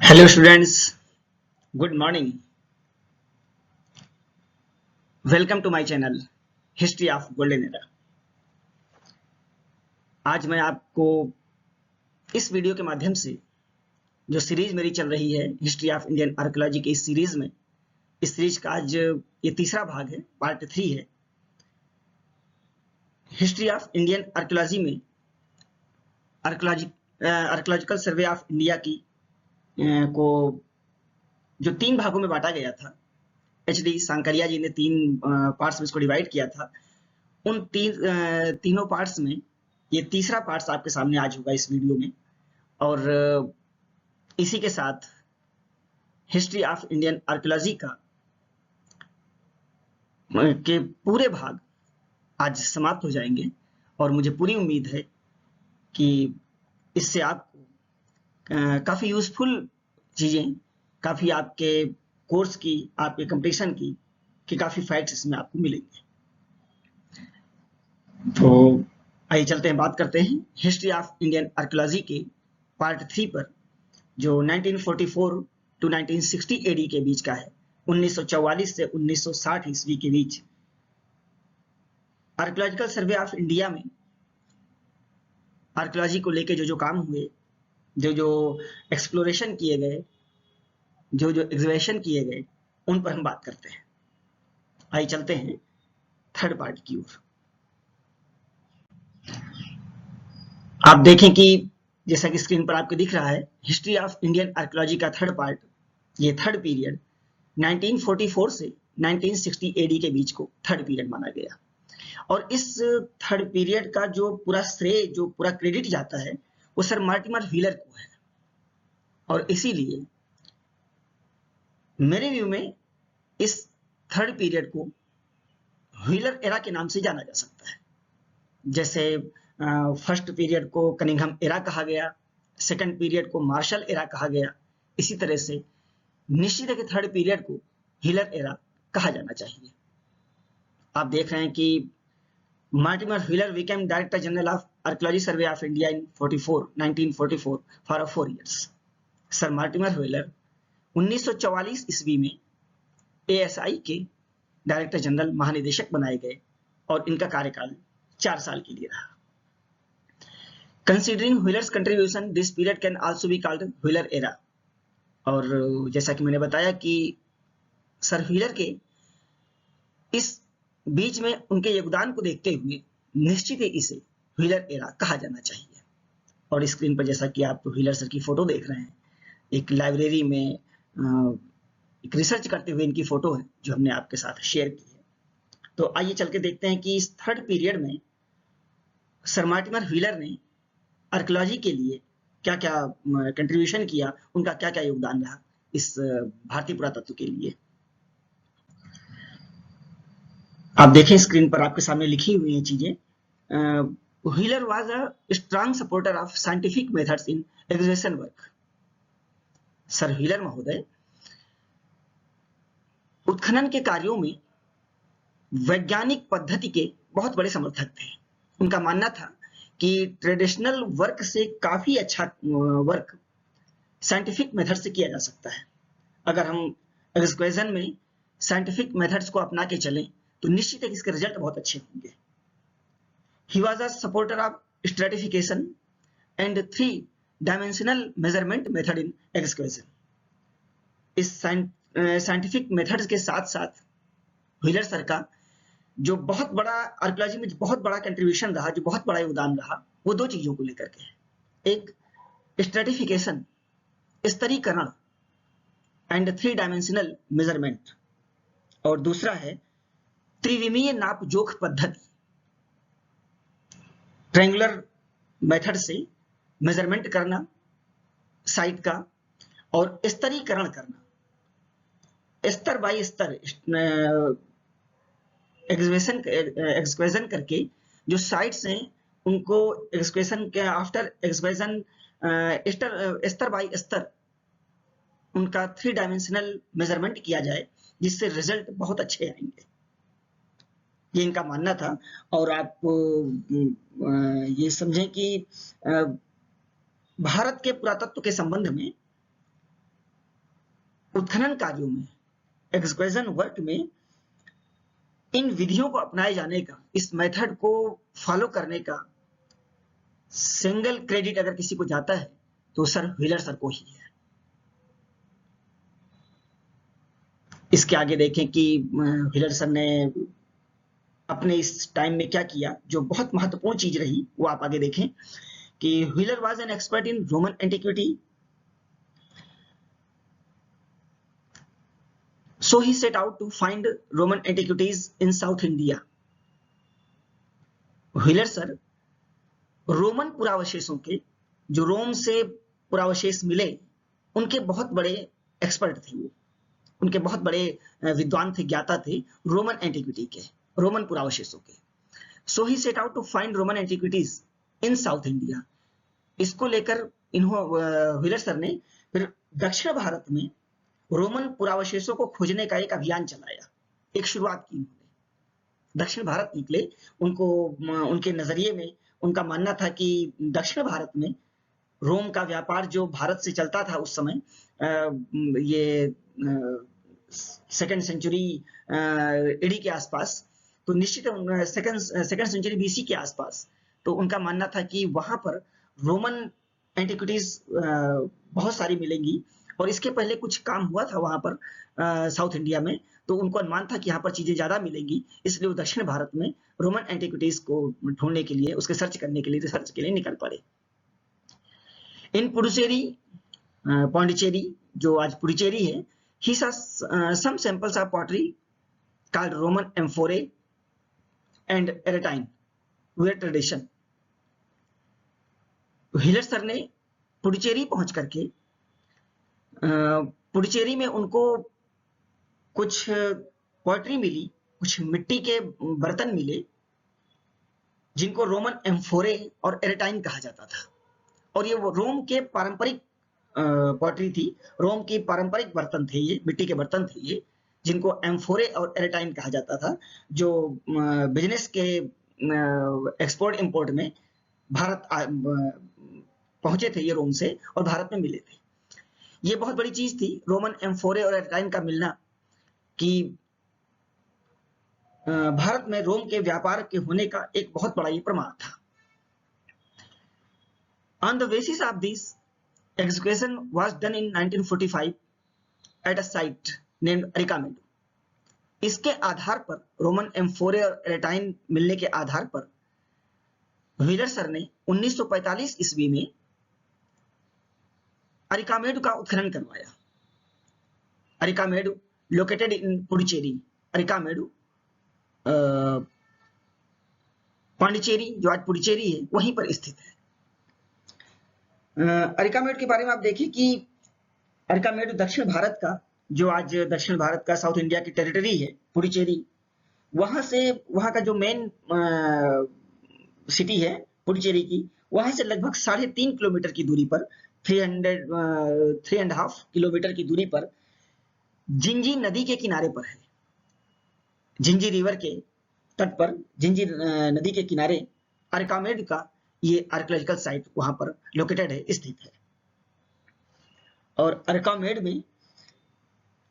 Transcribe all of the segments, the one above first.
Hello students, good morning. Welcome to my channel History of Golden Era. आज मैं आपको इस वीडियो के माध्यम से जो सीरीज मेरी चल रही है हिस्ट्री ऑफ इंडियन आर्कियोलॉजी की इस सीरीज का आज ये तीसरा भाग है, पार्ट 3 है। हिस्ट्री ऑफ इंडियन आर्कियोलॉजी में आर्कियोलॉजिकल सर्वे ऑफ इंडिया की को जो 3 भागों में बांटा गया था, एच.डी. सांकरिया जी ने 3 पार्ट्स में इसको डिवाइड किया था। उन तीनों पार्ट्स में ये तीसरा पार्ट्स आपके सामने आज होगा इस वीडियो में, और इसी के साथ हिस्ट्री ऑफ इंडियन आर्कियोलॉजी के पूरे भाग आज समाप्त हो जाएंगे। और मुझे पूरी उम्मीद है कि इससे आपको काफ़ी यूजफुल चीज़ें, काफ़ी आपके कोर्स की, आपके कंपटीशन की काफ़ी फैक्ट्स इसमें आपको मिलेंगे। तो आइए चलते हैं, बात करते हैं हिस्ट्री ऑफ इंडियन आर्कियोलॉजी के पार्ट 3 पर, जो 1944 टू 1960 एडी के बीच का है। 1944 से 1960 ईस्वी के बीच आर्कियोलॉजिकल सर्वे ऑफ इंडिया में आर्कियोलॉजी को लेके जो काम हुए, जो एक्सप्लोरेशन किए गए, जो एग्जीबिशन किए गए, उन पर हम बात करते हैं। आइए चलते हैं थर्ड पार्ट की ओर। आप देखें कि जैसा कि स्क्रीन पर आपको दिख रहा है, हिस्ट्री ऑफ इंडियन आर्कियोलॉजी का थर्ड पार्ट, ये थर्ड पीरियड 1944 से 1960 एडी के बीच को थर्ड पीरियड माना गया। और इस थर्ड पीरियड का जो पूरा श्रेय, जो पूरा क्रेडिट जाता है, वो सर मार्टिमर व्हीलर को है। और इसीलिए मेरे व्यू में इस थर्ड पीरियड को व्हीलर एरा के नाम से जाना जा सकता है। जैसे फर्स्ट पीरियड को कनिंघम एरा कहा गया, सेकंड पीरियड को मार्शल एरा कहा गया, इसी तरह से निश्चित है कि थर्ड पीरियड को व्हीलर एरा कहा जाना चाहिए। आप देख रहे हैं कि Mortimer wheeler became director general of archaeology survey of India in 1944 for 4 years। Sir Mortimer wheeler 1944 ईस्वी में एएसआई के डायरेक्टर जनरल, महानिदेशक बनाए गए, और इनका कार्यकाल 4 साल के लिए रहा। Considering wheelers contribution, this period can also be called wheeler era. और जैसा कि मैंने बताया कि सर व्हीलर के इस बीच में उनके योगदान को देखते हुए निश्चित ही इसे व्हीलर एरा कहा जाना चाहिए। और स्क्रीन पर जैसा कि आप व्हीलर सर की फोटो देख रहे हैं, एक लाइब्रेरी में एक रिसर्च करते हुए इनकी फोटो है, जो हमने आपके साथ शेयर की है। तो आइए चल के देखते हैं कि इस थर्ड पीरियड में सर मार्टिमर व्हीलर ने आर्कियोलॉजी के लिए क्या क्या कंट्रीब्यूशन किया, उनका क्या क्या योगदान रहा इस भारतीय पुरातत्व के लिए। आप देखें स्क्रीन पर आपके सामने लिखी हुई हैं चीजें। Wheeler was a strong supporter of scientific methods in excavation work. Sir wheeler महोदय उत्खनन के कार्यों में वैज्ञानिक पद्धति के बहुत बड़े समर्थक थे। उनका मानना था कि ट्रेडिशनल वर्क से काफी अच्छा वर्क साइंटिफिक मेथड से किया जा सकता है। अगर हम एक्सक्वेजन में साइंटिफिक मेथड्स को अपना के चलें तो निश्चित है कि इसके रिजल्ट बहुत अच्छे होंगे। He was a supporter of stratification and 3 dimensional measurement method in excavation. इस साइंटिफिक मेथड्स के साथ साथ व्हीलर सर का जो बहुत बड़ा आर्कियोलॉजी में बहुत बड़ा कंट्रीब्यूशन रहा, जो बहुत बड़ा योगदान रहा, वो 2 चीजों को लेकर के है। एक स्ट्रेटिफिकेशन, स्तरीकरण, एंड 3 डायमेंशनल मेजरमेंट, और दूसरा है त्रिविमीय नाप जोख पद्धति। ट्रायंगुलर मेथड से मेजरमेंट करना साइट का, और स्तरीकरण करना, स्तर बाय स्तर एक्सक्वेजन करके जो साइट्स हैं उनको एक्सक्वेशन के आफ्टर एक्सक्वेशन स्तर बाय स्तर उनका 3 डायमेंशनल मेजरमेंट किया जाए, जिससे रिजल्ट बहुत अच्छे आएंगे, ये इनका मानना था। और आप ये समझें कि भारत के पुरातत्व के संबंध में उत्खनन कार्यों में, एक्सकवेशन वर्क में इन विधियों को अपनाए जाने का, इस मेथड को फॉलो करने का सिंगल क्रेडिट अगर किसी को जाता है तो सर व्हीलर सर को ही है। इसके आगे देखें कि व्हीलर सर ने अपने इस टाइम में क्या किया, जो बहुत महत्वपूर्ण चीज रही वो आप आगे देखें कि wheeler was an expert in Roman antiquity, so he set out to find Roman antiquities in South India. Wheeler sir Roman पुरावशेषों के, जो रोम से पुरावशेष मिले, उनके बहुत बड़े एक्सपर्ट थे वो, उनके बहुत बड़े विद्वान थे, ज्ञाता थे रोमन एंटिक्विटी के, रोमन पुरावशेषों के। So he set out to find Roman antiquities in South India. इसको लेकर व्हीलर सर ने फिर दक्षिण भारत में रोमन पुरावशेषों को खोजने का एक अभियान चलाया, एक शुरुआत की उन्होंने। दक्षिण भारत निकले, उनको उनके नजरिए में उनका मानना था कि दक्षिण भारत में रोम का व्यापार जो भारत से चलता था उस समय, ये सेकेंड सेंचुरी एडी के आसपास, तो निश्चित सेकेंड सेंचुरी बीसी के आसपास, तो उनका मानना था कि वहां पर रोमन एंटिक्विटीज बहुत सारी मिलेंगी। और इसके पहले कुछ काम हुआ था वहां पर साउथ इंडिया में, तो उनको अनुमान था कि यहाँ पर चीजें ज्यादा मिलेंगी, इसलिए वो दक्षिण भारत में रोमन एंटिक्विटीज को ढूंढने के लिए, उसके सर्च करने के लिए, रिसर्च के लिए निकल पड़े। इन पुडुचेरी, पौंडीचेरी जो आज पुडुचेरी है, he saw some samples of pottery called Roman amphorae and eretine were tradition. Wheeler sir ने पुडुचेरी पहुंच करके, पुडुचेरी में उनको कुछ पोएट्री मिली, कुछ मिट्टी के बर्तन मिले जिनको रोमन एम्फोरे और एरेटाइन कहा जाता था। और ये वो रोम के पारंपरिक पोएट्री थी, रोम की पारंपरिक बर्तन थे ये, मिट्टी के बर्तन थे ये, जिनको एम्फोरे और एरेटाइन कहा जाता था, जो बिजनेस के एक्सपोर्ट इंपोर्ट में भारत पहुंचे थे ये रोम से, और भारत में मिले थे। ये बहुत बड़ी चीज थी रोमन एम्फोरे और एरेटाइन का मिलना, कि भारत में रोम के व्यापार के होने का एक बहुत बड़ा ये प्रमाण था। On the basis of this, excavation was done in 1945 at a site named Arikamedu. इसके आधार पर, रोमन एम्फोरे और एरेटाइन मिलने के आधार पर, व्हीलर सर ने 1945 ईस्वी में अरिकामेडु का उत्खनन करवाया। अरिकामेडु लोकेटेड इन पुडुचेरी, अरिकामेडु पांडिचेरी जो आज पुडुचेरी है वहीं पर स्थित है। अरिकामेडु के बारे में आप देखिए कि अरिकामेडु दक्षिण भारत का, जो आज दक्षिण भारत का साउथ इंडिया की टेरिटरी है पुडुचेरी, वहां से, वहां का जो मेन सिटी है पुडुचेरी की, वहां से लगभग 3.5 किलोमीटर की दूरी पर, 3.5 किलोमीटर की दूरी पर जिंजी नदी के किनारे पर है। जिंजी रिवर के तट पर, जिंजी नदी के किनारे अरिकामेडु का ये आर्कियोलॉजिकल साइट वहां पर लोकेटेड है, स्थित है। और अरिकामेडु में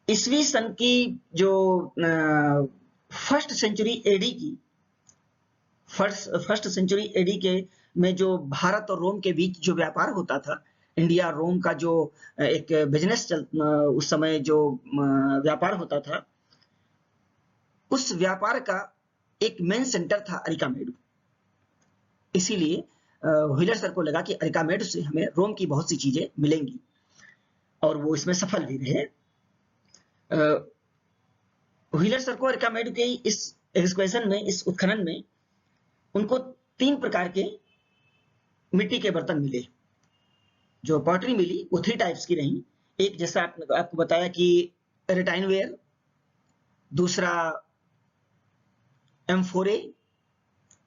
ईसवी सन की जो फर्स्ट सेंचुरी एडी की, फर्स्ट सेंचुरी एडी के में जो भारत और रोम के बीच जो व्यापार होता था, इंडिया रोम का जो एक बिजनेस उस समय जो व्यापार होता था, उस व्यापार का एक मेन सेंटर था अरिकामेडु। इसीलिए व्हीलर सर को लगा कि अरिकामेडु से हमें रोम की बहुत सी चीजें मिलेंगी, और वो इसमें सफल भी रहे। व्हीलर सर को अरिकामेडु के इस एक्सकवेशन में, इस उत्खनन में, उनको 3 प्रकार के मिट्टी के बर्तन मिले। जो पॉटरी मिली वो 3 टाइप्स की रही। एक, जैसा आपको बताया कि एरेटाइन वेयर, दूसरा एम्फोरे,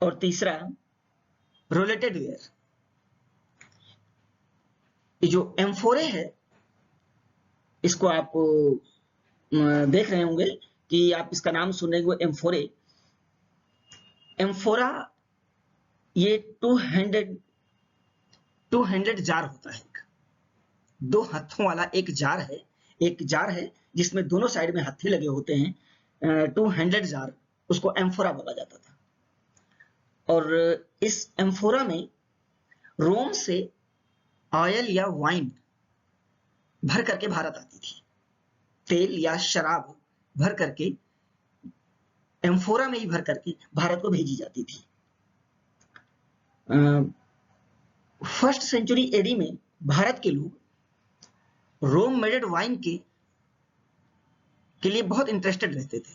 और तीसरा रोलेटेड वेयर। ये जो एम्फोरे है, इसको आप देख रहे होंगे कि आप इसका नाम सुन रहे होंगे, एम्फोरे। एम्फोरा ये 2 हैंडेड जार होता है, 2 हाथों वाला एक जार है, एक जार है जिसमें दोनों साइड में हत्थे लगे होते हैं, 2 हैंडेड जार, उसको एम्फोरा बोला जाता था। और इस एम्फोरा में रोम से ऑयल या वाइन भर करके भारत आती थी, तेल या शराब भर करके एम्फोरा में ही भर करके भारत को भेजी जाती थी। फर्स्ट सेंचुरी एडी में भारत के लोग रोम मेडेड वाइन के लिए बहुत इंटरेस्टेड रहते थे।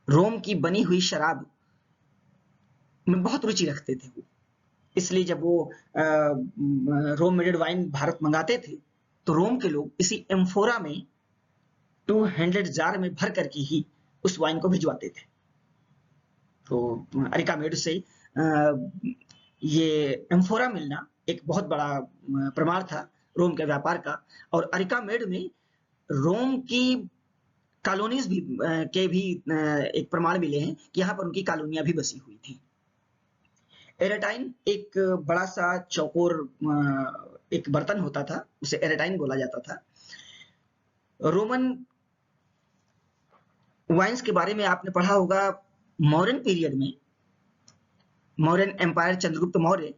रोम की बनी हुई शराब में बहुत रुचि रखते थे वो, इसलिए जब वो रोम मेडेड वाइन भारत मंगाते थे तो रोम के लोग इसी एम्फोरा में 2 हैंडेड जार में भर करके ही उस वाइन को भिजवाते थे। तो अरिकामेड से ये एम्फोरा मिलना एक बहुत बड़ा प्रमाण था रोम के व्यापार का। और अरिकामेड में रोम की कॉलोनीज भी के भी एक प्रमाण मिले हैं कि यहाँ पर उनकी कॉलोनियां भी बसी हुई थी। एरेटाइन एक बड़ा सा चौकोर एक बर्तन होता था, उसे एरेटाइन बोला जाता था। रोमन वाइन्स के बारे में आपने पढ़ा होगा, मौर्यन पीरियड में, मौर्यन एम्पायर, चंद्रगुप्त मौर्य,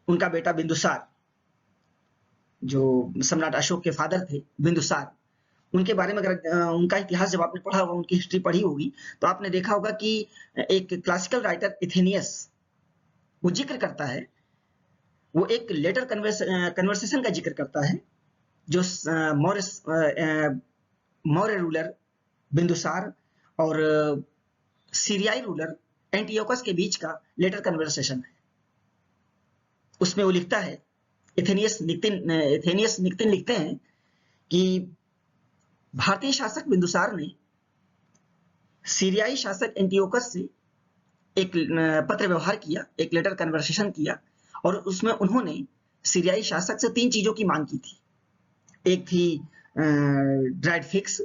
उनका बेटा बिंदुसार, जो सम्राट अशोक के फादर थे, बिंदुसार, उनके बारे में अगर उनका इतिहास जब आपने पढ़ा होगा, उनकी हिस्ट्री पढ़ी होगी, तो आपने देखा होगा कि एक क्लासिकल राइटर एथेनियस वो जिक्र करता है, वो एक लेटर कन्वर्सेशन का जिक्र करता है जो मौर्य रूलर बिंदुसार और सीरियाई रूलर एंटियोकस के बीच का लेटर कन्वर्सेशन है। उसमें वो लिखता है, एथेनियस निक्तिन लिखते हैं कि भारतीय शासक बिंदुसार ने सीरियाई शासक एंटियोकस से एक पत्र व्यवहार किया, एक लेटर कन्वर्सेशन किया, और उसमें उन्होंने सीरियाई शासक से 3 चीजों की मांग की थी। एक थी ड्राइड फिक्स,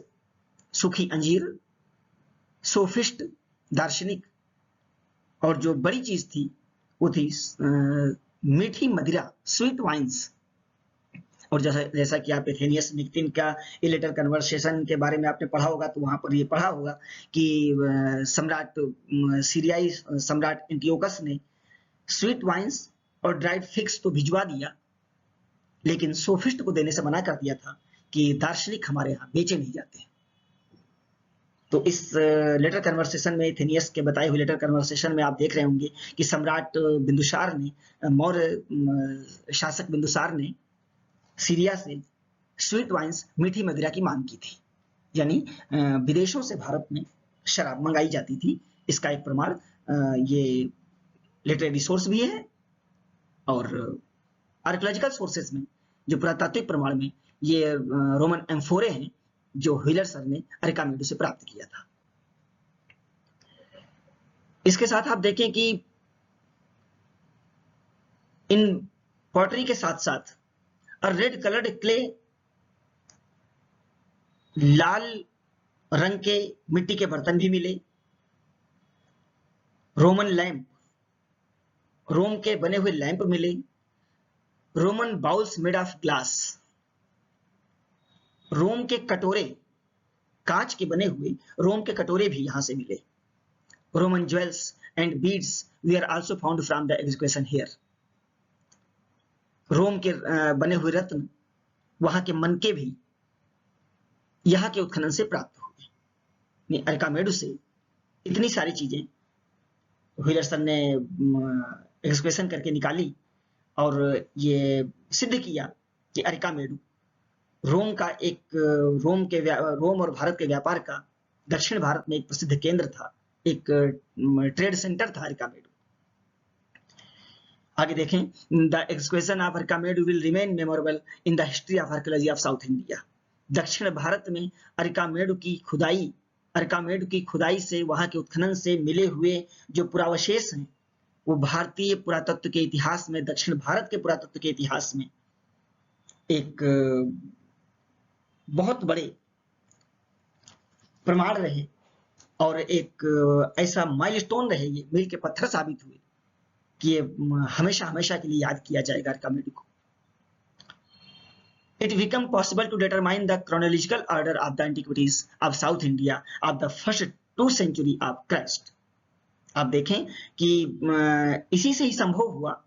सूखी अंजीर, सोफिस्ट, दार्शनिक, और जो बड़ी चीज थी वो थी मीठी मदिरा, स्वीट वाइन्स। और जैसा कि आप एथेनियस निक्तिन का ये लेटर कन्वर्सेशन के बारे में आपने पढ़ा होगा, तो वहां पर ये पढ़ा होगा कि सीरियाई सम्राट एंटियोकस ने स्वीट वाइन्स और ड्राइड फिक्स तो भिजवा दिया, लेकिन सोफिस्ट को देने से मना कर दिया था कि दार्शनिक हमारे यहाँ बेचे नहीं जाते। तो इस लेटर कन्वर्सेशन में, एथेनियस के बताए हुए लेटर कन्वर्सेशन में आप देख रहे होंगे कि सम्राट बिंदुसार ने, मौर्य शासक बिंदुसार ने सीरिया से स्वीट वाइन्स, मीठी मदिरा की मांग की थी, यानी विदेशों से भारत में शराब मंगाई जाती थी। इसका एक प्रमाण ये लिटरेरी सोर्स भी है, और आर्कियोलॉजिकल सोर्सेस में, जो पुरातात्विक प्रमाण में, ये रोमन एम्फोरे हैं जो व्हीलर सर ने अरिकामेडू से प्राप्त किया था। इसके साथ आप देखें कि इन पॉटरी के साथ साथ रेड कलर्ड क्ले, लाल रंग के मिट्टी के बर्तन भी मिले। रोमन लैंप, रोम के बने हुए लैंप मिले। Roman bowls made of glass, Rome के कटोरे, कांच के बने हुए रोम के कटोरे भी यहां से मिले। Roman jewels and beads we are also found from the execution here. Rome के बने हुए रत्न, वहां के मनके भी यहाँ के उत्खनन से प्राप्त हुए। अरिकामेडू से इतनी सारी चीजें व्हीलर सर ने एक्सप्रेशन करके निकाली, और ये सिद्ध किया कि अरिकामेडू रोम का एक रोम और भारत के व्यापार का दक्षिण भारत में एक प्रसिद्ध केंद्र था, एक ट्रेड सेंटर था अरिकामेडू। आगे देखें, the excavation of Arikamedu will remain memorable in the history of archaeology of South India. दक्षिण भारत में अरिकामेडू की खुदाई से, वहां के उत्खनन से मिले हुए जो पुरावशेष हैं, वो भारतीय पुरातत्व के इतिहास में, दक्षिण भारत के पुरातत्व के इतिहास में एक बहुत बड़े प्रमाण रहे, और एक ऐसा माइलस्टोन रहे, ये मील के पत्थर साबित हुए कि ये हमेशा हमेशा के लिए याद किया जाएगा अरिकामेडू को। it became possible to determine the chronological order of the antiquities of South India of the first 2 century of Christ. आप देखें कि इसी से ही संभव हुआ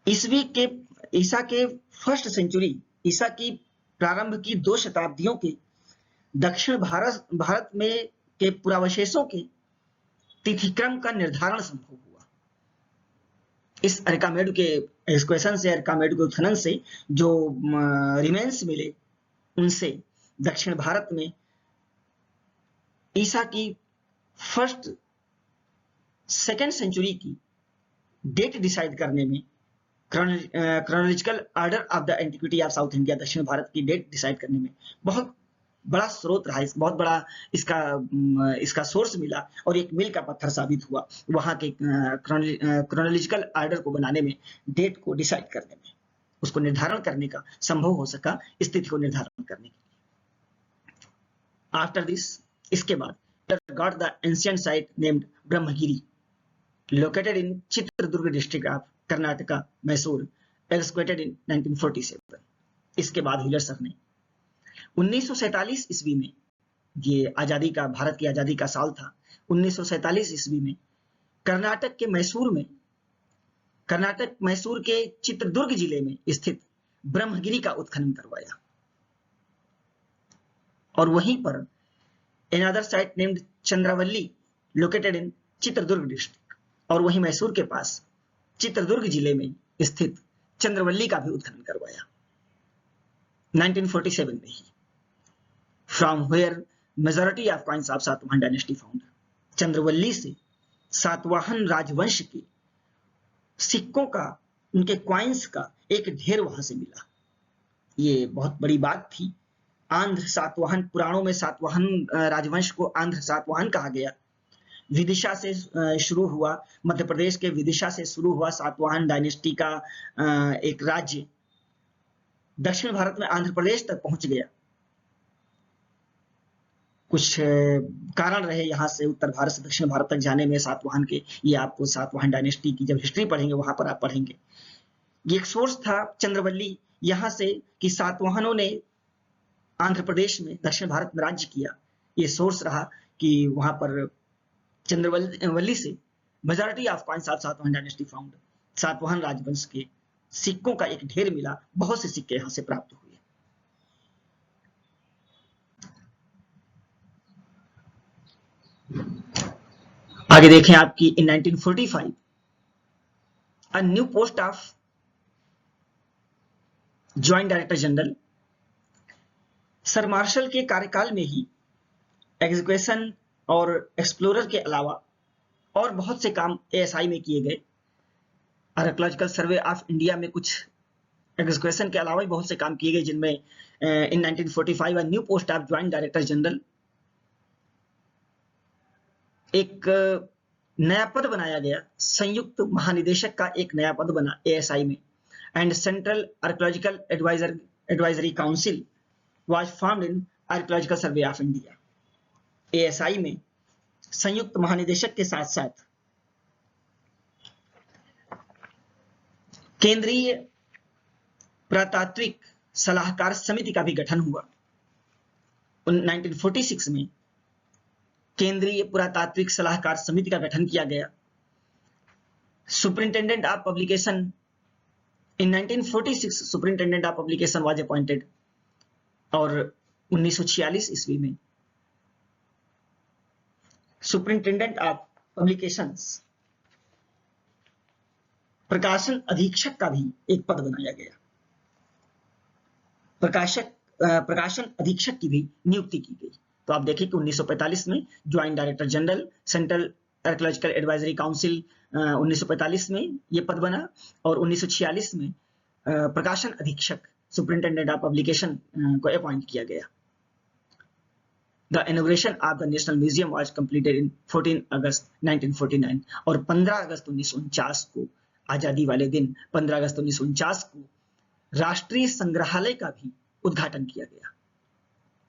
ईसा के फर्स्ट सेंचुरी, ईसा की प्रारंभ की 2 शताब्दियों के दक्षिण भारत में के पुरावशेषों के तिथिक्रम का निर्धारण संभव हुआ। इस अरकामेडु के एक्सक्वेशन से, अरकामेडु के उत्खनन से जो रिमेन्स मिले, उनसे दक्षिण भारत में ईसा की फर्स्ट 2nd सेंचुरी की डेट डिसाइड करने में, chronological order of the antiquity of South India, दक्षिण भारत की डेट डिसाइड करने में बहुत बड़ा स्रोत रहा, बहुत बड़ा इसका सोर्स मिला और एक मील का पत्थर साबित हुआ वहां के क्रोनोलॉजिकल ऑर्डर को बनाने में, डेट को डिसाइड करने में, उसको निर्धारण करने का संभव हो सका, स्थिति को निर्धारण करने के लिए। आफ्टर दिस, इसके बाद got the ancient site named Brahmagiri, located in Chitradurga district of Karnataka, Mysore, excavated in 1947. इसके बाद व्हीलर सर ने 1947 ईस्वी में, ये आजादी का, भारत की आजादी का साल था, 1947 ईस्वी में कर्नाटक मैसूर के चित्रदुर्ग जिले में स्थित ब्रह्मगिरी का उत्खनन करवाया और वहीं पर another site named चंद्रवल्ली located in Chitradurga district, और वहीं मैसूर के पास चित्रदुर्ग जिले में स्थित चंद्रवल्ली का भी उत्खनन करवाया 1947 में ही। From where majority of coins of Satavahana dynasty found, Chandravalli से सातवाहन राजवंश के सिक्कों का, उनके क्वाइंस का एक ढेर वहां से मिला। ये बहुत बड़ी बात थी। आंध्र सातवाहन, पुराणों में सातवाहन राजवंश को आंध्र सातवाहन कहा गया। विदिशा से शुरू हुआ, मध्य प्रदेश के विदिशा से शुरू हुआ सातवाहन डायनेस्टी का एक राज्य दक्षिण भारत में आंध्र प्रदेश तक पहुंच गया। कुछ कारण रहे यहाँ से उत्तर भारत से दक्षिण भारत तक जाने में सातवाहन के, ये आपको सातवाहन डायनेस्टी की जब हिस्ट्री पढ़ेंगे वहां पर आप पढ़ेंगे। ये एक सोर्स था चंद्रवल्ली यहाँ से कि सातवाहनों ने आंध्र प्रदेश में, दक्षिण भारत में राज्य किया। ये सोर्स रहा कि वहां पर चंद्रवल्ली से majority of coins of Satavahana dynasty found, Satavahana राजवंश के सिक्कों का एक ढेर मिला, बहुत से सिक्के यहां से प्राप्त हुए। आगे देखें आपकी in 1945 a new post of joint director general, Sir Marshall के कार्यकाल में ही एग्जीक्यूशन और एक्सप्लोरर के अलावा और बहुत से काम एएसआई में किए गए। आर्कियोलॉजिकल सर्वे ऑफ इंडिया में कुछ एग्जीक्यूशन के अलावा भी बहुत से काम किए गए, जिनमें इन 1945 a new post of joint director general, एक नया पद बनाया गया, संयुक्त महानिदेशक का एक नया पद बना एएसआई में, and central archaeological advisory council was formed in archaeological survey of India. ASI में संयुक्त महानिदेशक के साथ साथ केंद्रीय पुरातात्विक सलाहकार समिति का भी गठन हुआ। 1946 में केंद्रीय पुरातात्विक सलाहकार समिति का गठन किया गया। Superintendent of publication in 1946 superintendent of publication was appointed, और 1946 ईस्वी में सुपरिंटेंडेंट ऑफ पब्लिकेशंस, प्रकाशन अधीक्षक का भी एक पद बनाया गया। प्रकाशन अधीक्षक की भी नियुक्ति की गई। तो आप देखिए कि 1945 में joint director general, central archaeological advisory council 1945 में ये पद बना, और 1946 में प्रकाशन अधीक्षक, सुपरिंटेंडेंट ऑफ पब्लिकेशन को अपॉइंट किया गया। The inauguration of the National museum was completed in 14 अगस्त 1949, और 15 अगस्त 1949 को, आजादी वाले दिन 15 अगस्त 1949 को राष्ट्रीय संग्रहालय का भी उद्घाटन किया गया।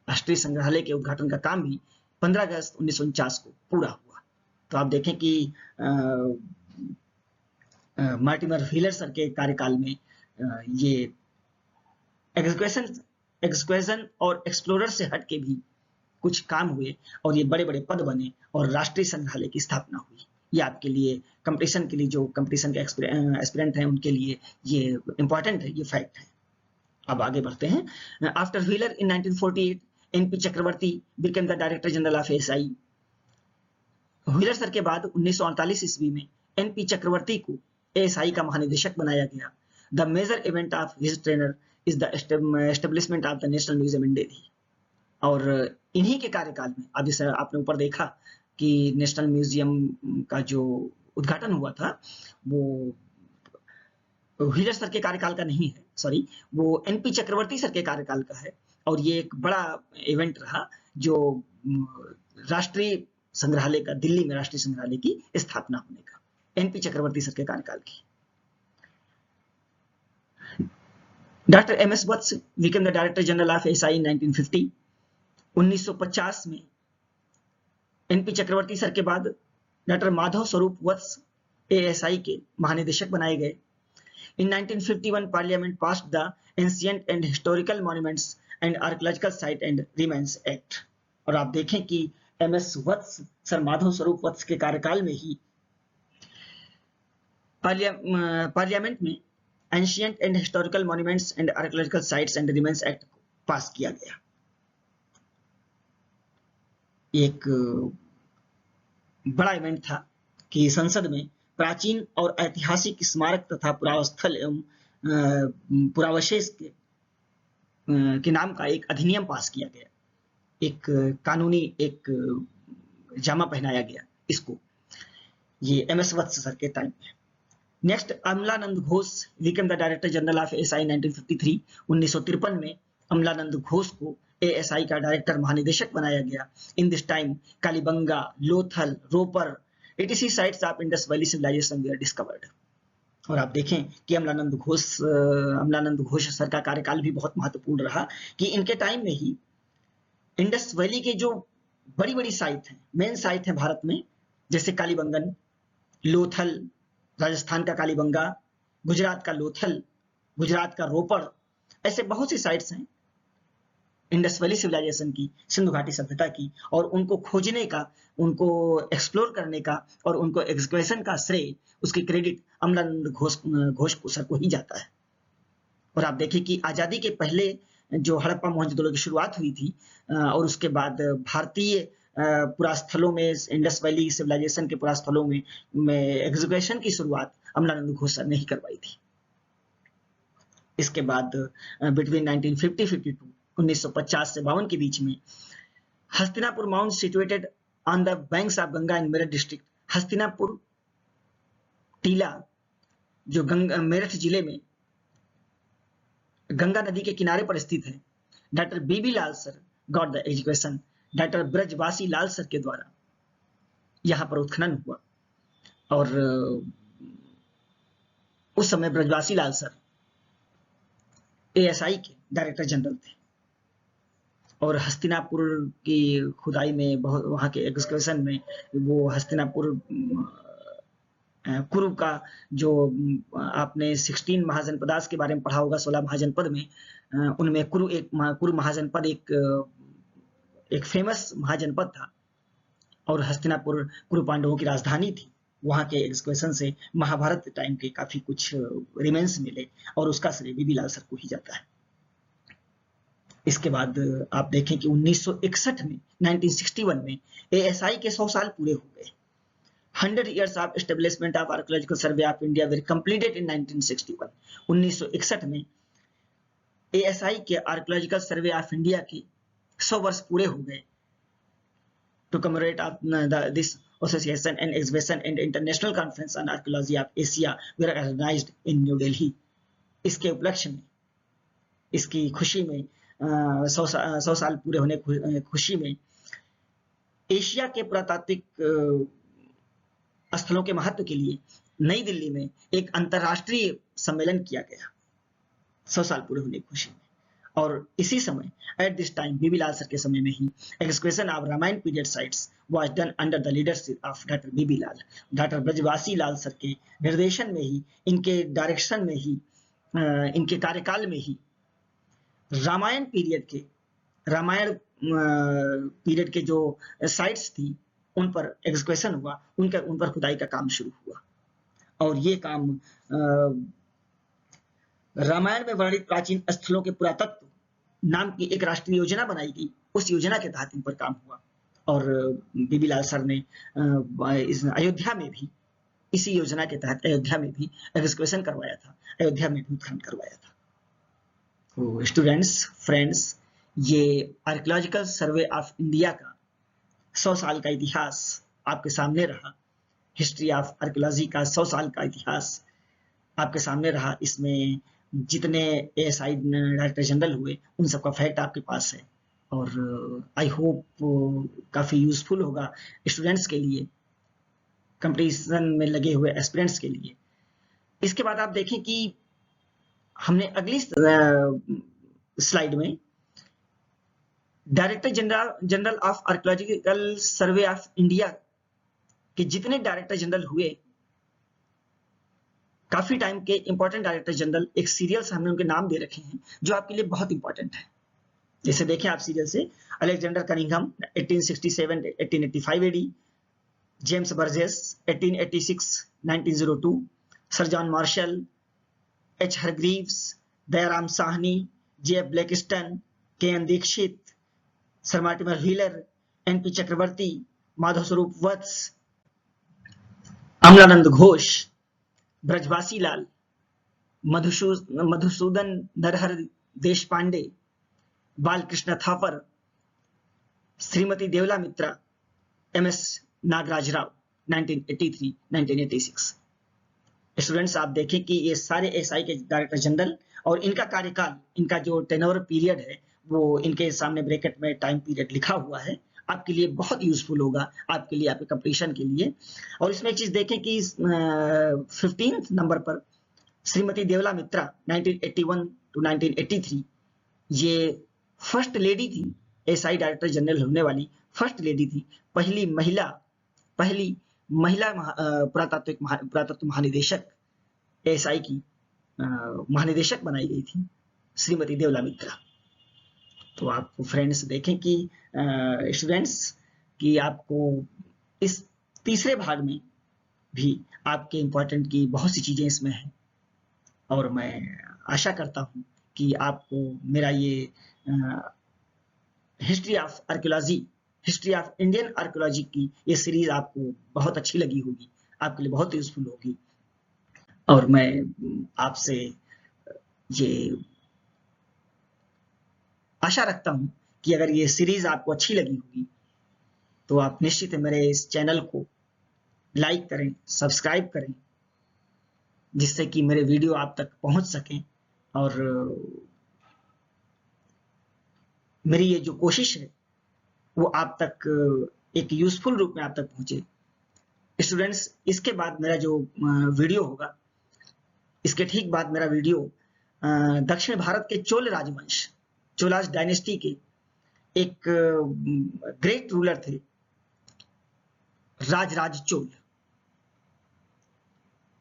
राष्ट्रीय संग्रहालय के उद्घाटन का काम भी 15 अगस्त 1949 को पूरा हुआ। तो आप देखें कि मार्टिमर व्हीलर सर के कार्यकाल में ये एग्जीक्यूशन एग्जीक्यूशन और एक्सप्लोरर से हट के भी कुछ काम हुए और ये बड़े बड़े पद बने और राष्ट्रीय संग्रहालय की स्थापना हुई। ये आपके लिए कंपटीशन के लिए, जो कंपटीशन के एस्पिरेंट हैं उनके लिए ये इंपॉर्टेंट है, ये फैक्ट है। अब आगे बढ़ते हैं। After Wheeler in 1948 NP Chakravarti became the director general of ASI. Wheeler sir के बाद 1948 ईस्वी में एनपी चक्रवर्ती को एएसआई का महानिदेशक बनाया गया। The major event of his tenure is the establishment of the National Museum in Delhi. और इन्हीं के कार्यकाल में, अब जैसे आपने ऊपर देखा कि नेशनल म्यूजियम का जो उद्घाटन हुआ था वो व्हीलर सर के कार्यकाल का नहीं है, सॉरी, वो एनपी चक्रवर्ती सर के कार्यकाल का है। और ये एक बड़ा इवेंट रहा जो राष्ट्रीय संग्रहालय का, दिल्ली में राष्ट्रीय संग्रहालय की स्थापना होने का, एनपी चक्रवर्ती सर के कार्यकाल की। Doctor MS Vats became the director general of ASI in 1950। 1950 में एनपी चक्रवर्ती सर के बाद डॉक्टर माधव स्वरूप वत्स एएसआई के महानिदेशक बनाए गए। In 1951, Parliament passed the Ancient and Historical Monuments and Archaeological Site and Remains Act। और आप देखें कि एमएस वत्स, सर माधव स्वरूप वत्स के कार्यकाल में ही पार्लियामेंट में ancient and historical monuments and archaeological sites and remains act पास किया गया। एक बड़ा इवेंट था कि संसद में प्राचीन और ऐतिहासिक स्मारक तथा पुरास्थल एवं पुरावशेष के नाम का एक अधिनियम पास किया गया, एक कानूनी एक जामा पहनाया गया इसको, ये एमएस वत्स सर के टाइम में। Next, Amalanand Ghosh became the director general of ASI 1953। 1953 में अमलानंद घोष को एएसआई का डायरेक्टर महानिदेशक बनाया गया। In this time Kalibangan, Lothal, Ropar etc sites of Indus Valley civilization were discovered। और आप देखें कि अमलानंद घोष सर का कार्यकाल भी बहुत महत्वपूर्ण रहा कि इनके टाइम में ही इंडस वैली के जो बड़ी बड़ी साइट हैं, मेन साइट है भारत में, जैसे कालीबंगन, लोथल, राजस्थान का कालीबंगा, गुजरात का लोथल, गुजरात का रोपड़, ऐसे बहुत सी साइट्स हैं इंडस वैली सिविलाइजेशन की, सिंधु घाटी सभ्यता की, और उनको खोजने का, उनको एक्सप्लोर करने का और उनको एक्सक्वेशन का श्रेय, उसकी क्रेडिट अमलानंद घोष सर को ही जाता है। और आप देखिए कि आजादी के पहले जो हड़प्पा मोहनजोदड़ो की शुरुआत हुई थी और उसके बाद भारतीय पुरास्थलों में, इंडस वैली सिविलाइजेशन के पुरास्थलों में एक्सक्वेशन की शुरुआत अमलानंद घोष सर ने ही करवाई थी। इसके बाद बिटवीन 1950-52 1950 से 52 के बीच में Hastinapur mount situated on the banks of Ganga in Meerut district, Hastinapur टीला जो मेरठ जिले में गंगा नदी के किनारे पर स्थित है, doctor BB Lal sir got the education, doctor Brajvasi Lal sir के द्वारा यहां पर उत्खनन हुआ। और उस समय ब्रजवासी लाल सर एएसआई के डायरेक्टर जनरल थे और हस्तिनापुर की खुदाई में, बहुत वहां के एक्सकर्शन में, वो हस्तिनापुर कुरु का जो आपने 16 महाजनपदास के बारे में पढ़ा होगा, 16 महाजनपद में, उनमें कुरु महाजनपद एक फेमस महाजनपद था और हस्तिनापुर कुरु पांडवों की राजधानी थी। वहां के एक्सकर्शन से महाभारत टाइम के काफी कुछ रिमेन्स मिले और उसका श्रेय बीबी लाल सर को ही जाता है। इसके बाद आप देखें कि 1961 में 1961 में एएसआई के 100 साल पूरे हो गए। 100 years of establishment of Archaeological Survey of India were completed in 1961। 1961 में एएसआई के आर्कियोलॉजिकल सर्वे ऑफ इंडिया के 100 वर्ष पूरे हो गए। To commemorate this association and exhibition and international conference on archaeology of Asia were organised in New Delhi. इसके उपलक्ष्य में, इसकी खुशी में, 100 साल पूरे होने की खुशी में एशिया के पुरातात्विक स्थलों के महत्व के लिए नई दिल्ली में एक अंतरराष्ट्रीय सम्मेलन किया गया 100 साल पूरे होने की खुशी में। और इसी समय, at this time, BB Lal sir के समय में ही excavation of Ramayana period sites was done under the leadership of doctor BB Lal. Doctor Brajvasi Lal sir के निर्देशन में ही, इनके डायरेक्शन में ही, इनके कार्यकाल में ही रामायण पीरियड के जो साइट्स थी उन पर एक्सकवेशन हुआ, उन पर खुदाई का काम शुरू हुआ। और ये काम रामायण में वर्णित प्राचीन स्थलों के पुरातत्व नाम की एक राष्ट्रीय योजना बनाई गई, उस योजना के तहत इन पर काम हुआ। और बीबी लाल सर ने इस अयोध्या में भी इसी योजना के तहत अयोध्या में भी एक्सकवेशन करवाया था, अयोध्या में भी उत्खनन करवाया था। तो स्टूडेंट्स, फ्रेंड्स, ये आर्कियोलॉजिकल सर्वे ऑफ इंडिया का 100 साल का इतिहास आपके सामने रहा। हिस्ट्री ऑफ आर्कियोलॉजी का 100 साल का इतिहास आपके सामने रहा। इसमें जितने एएसआई डायरेक्टर जनरल हुए उन सबका फैक्ट आपके पास है, और आई होप काफ़ी यूजफुल होगा स्टूडेंट्स के लिए, कंपटीशन में लगे हुए एस्पिरेंट्स के लिए। इसके बाद आप देखें कि हमने अगली स्लाइड में director general of archaeological survey of India के जितने डायरेक्टर जनरल हुए, काफी टाइम के इंपॉर्टेंट डायरेक्टर जनरल, एक सीरियल से हमने उनके नाम दे रखे हैं जो आपके लिए बहुत इंपॉर्टेंट है। जैसे देखें आप सीरियल से, Alexander Cunningham 1867-1885 AD, James Burgess 1886-1902, sir John Marshall, H Hargreaves, Dayaram Sahni, J Blakiston, K N Dikshit, sir Mortimer Wheeler, NP Chakravarti, Madhav Swarup Vats, Amalanand Ghosh, ब्रजवासी लाल, मधुसूदन नरहर देश पांडे, बालकृष्ण थापर, श्रीमती देवला मित्रा, एमएस नागराज राव 1983-1986। स्टूडेंट्स आप देखें कि ये सारे एसआई के डायरेक्टर जनरल और इनका कार्यकाल, इनका जो टेनोर पीरियड है वो इनके सामने ब्रैकेट में टाइम पीरियड लिखा हुआ है, आपके लिए बहुत यूजफुल होगा, आपके लिए, आपके कंपटीशन के लिए। और इसमें एक चीज देखें कि 15th नंबर पर श्रीमती देवला मित्रा 1981-1983, ये फर्स्ट लेडी थी, एसआई डायरेक्टर जनरल होने वाली फर्स्ट लेडी थी, पहली महिला पुरातत्व महानिदेशक, एसआई की महानिदेशक बनाई गई थी श्रीमती देवला मित्रा। तो आप फ्रेंड्स देखें कि स्टूडेंट्स कि आपको इस तीसरे भाग में भी आपके इंपॉर्टेंट की बहुत सी चीजें इसमें हैं, और मैं आशा करता हूं कि आपको मेरा ये history of archaeology, history of Indian archaeology की ये सीरीज आपको बहुत अच्छी लगी होगी, आपके लिए बहुत यूजफुल होगी। और मैं आपसे ये आशा रखता हूं कि अगर ये सीरीज आपको अच्छी लगी होगी तो आप निश्चित मेरे इस चैनल को लाइक करें, सब्सक्राइब करें, जिससे कि मेरे वीडियो आप तक पहुंच सकें, और मेरी ये जो कोशिश है वो आप तक एक यूजफुल रूप में आप तक पहुंचे। स्टूडेंट्स, इसके बाद मेरा जो वीडियो होगा, इसके ठीक बाद मेरा वीडियो दक्षिण भारत के चोल राजवंश, चोलास डायनेस्टी के एक ग्रेट रूलर थे, राजराज चोल।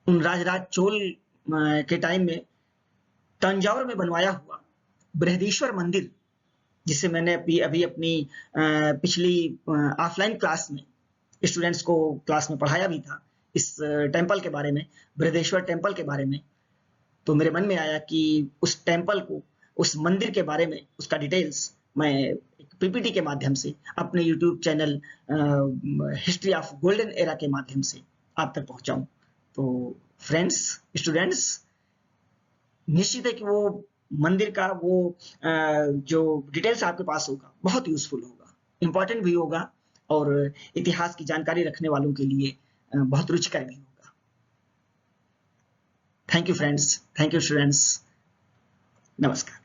उन राजराज चोल के टाइम में तंजावुर में बनवाया हुआ बृहदीश्वर मंदिर, जिसे मैंने अभी अपनी पिछली ऑफलाइन क्लास में स्टूडेंट्स को क्लास में पढ़ाया भी था, इस टेंपल के बारे में, बृहदेश्वर टेंपल के बारे में। तो मेरे मन में आया कि उस टेंपल को, उस मंदिर के बारे में, उसका डिटेल्स मैं एक पीपीटी के माध्यम से अपने YouTube channel history of golden era के माध्यम से आप तक पहुंचाऊं। तो फ्रेंड्स, स्टूडेंट्स, निश्चित है कि वो मंदिर का वो जो डिटेल्स आपके पास होगा बहुत यूजफुल होगा, इंपॉर्टेंट भी होगा, और इतिहास की जानकारी रखने वालों के लिए बहुत रुचिकर भी होगा। Thank you friends, thank you students, नमस्कार।